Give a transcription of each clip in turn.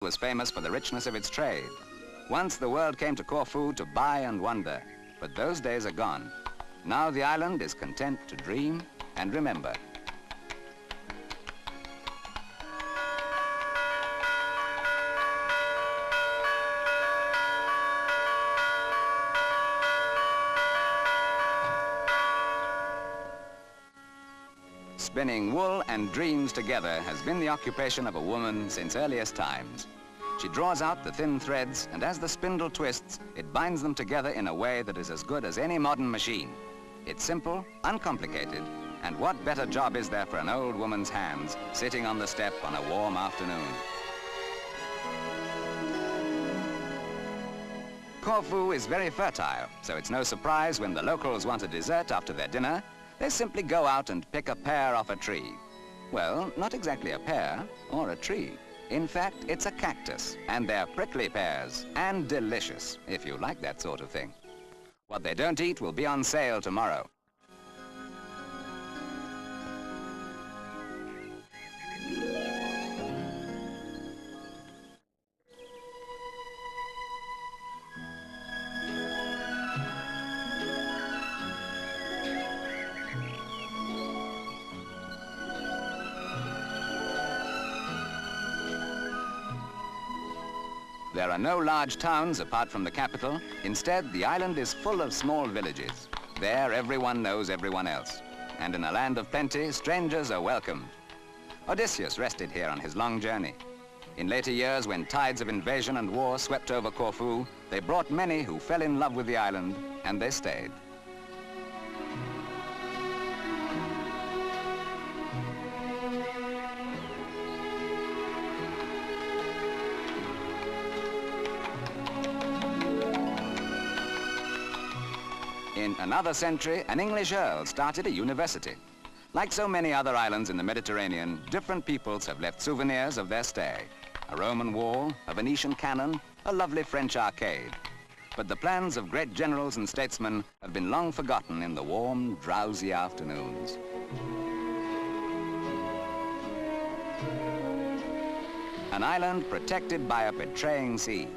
was famous for the richness of its trade. Once the world came to Corfu to buy and wonder, but those days are gone. Now the island is content to dream and remember. Spinning wool and dreams together has been the occupation of a woman since earliest times. She draws out the thin threads, and as the spindle twists, it binds them together in a way that is as good as any modern machine. It's simple, uncomplicated, and what better job is there for an old woman's hands sitting on the step on a warm afternoon? Corfu is very fertile, so it's no surprise when the locals want a dessert after their dinner. They simply go out and pick a pear off a tree. Well, not exactly a pear or a tree. In fact, it's a cactus, and they're prickly pears, and delicious, if you like that sort of thing. What they don't eat will be on sale tomorrow. There are no large towns apart from the capital. Instead, the island is full of small villages. There, everyone knows everyone else. And in a land of plenty, strangers are welcomed. Odysseus rested here on his long journey. In later years, when tides of invasion and war swept over Corfu, they brought many who fell in love with the island, and they stayed. In another century, an English earl started a university. Like so many other islands in the Mediterranean, different peoples have left souvenirs of their stay. A Roman wall, a Venetian cannon, a lovely French arcade. But the plans of great generals and statesmen have been long forgotten in the warm, drowsy afternoons. An island protected by a betraying sea.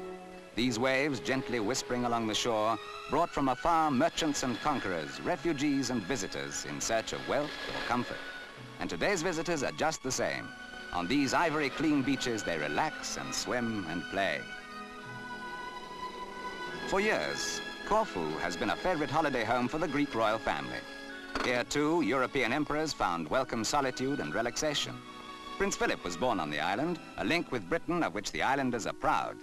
These waves, gently whispering along the shore, brought from afar merchants and conquerors, refugees and visitors in search of wealth or comfort. And today's visitors are just the same. On these ivory-clean beaches, they relax and swim and play. For years, Corfu has been a favorite holiday home for the Greek royal family. Here, too, European emperors found welcome solitude and relaxation. Prince Philip was born on the island, a link with Britain of which the islanders are proud.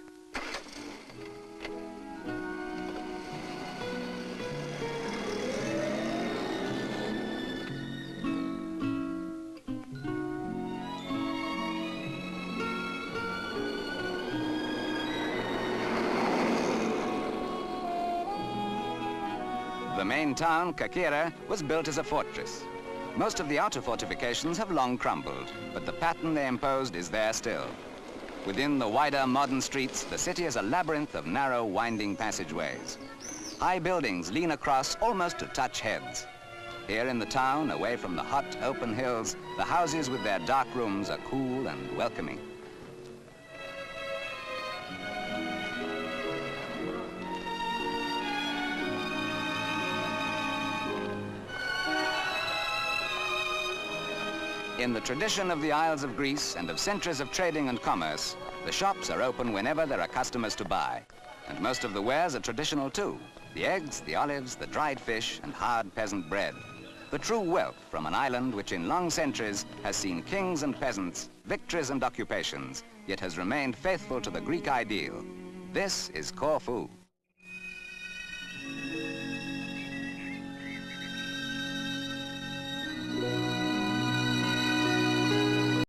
The main town, Kérkυra, was built as a fortress. Most of the outer fortifications have long crumbled, but the pattern they imposed is there still. Within the wider modern streets, the city is a labyrinth of narrow, winding passageways. High buildings lean across almost to touch heads. Here in the town, away from the hot, open hills, the houses with their dark rooms are cool and welcoming. In the tradition of the Isles of Greece and of centuries of trading and commerce, the shops are open whenever there are customers to buy. And most of the wares are traditional too. The eggs, the olives, the dried fish, and hard peasant bread. The true wealth from an island which in long centuries has seen kings and peasants, victories and occupations, yet has remained faithful to the Greek ideal. This is Corfu.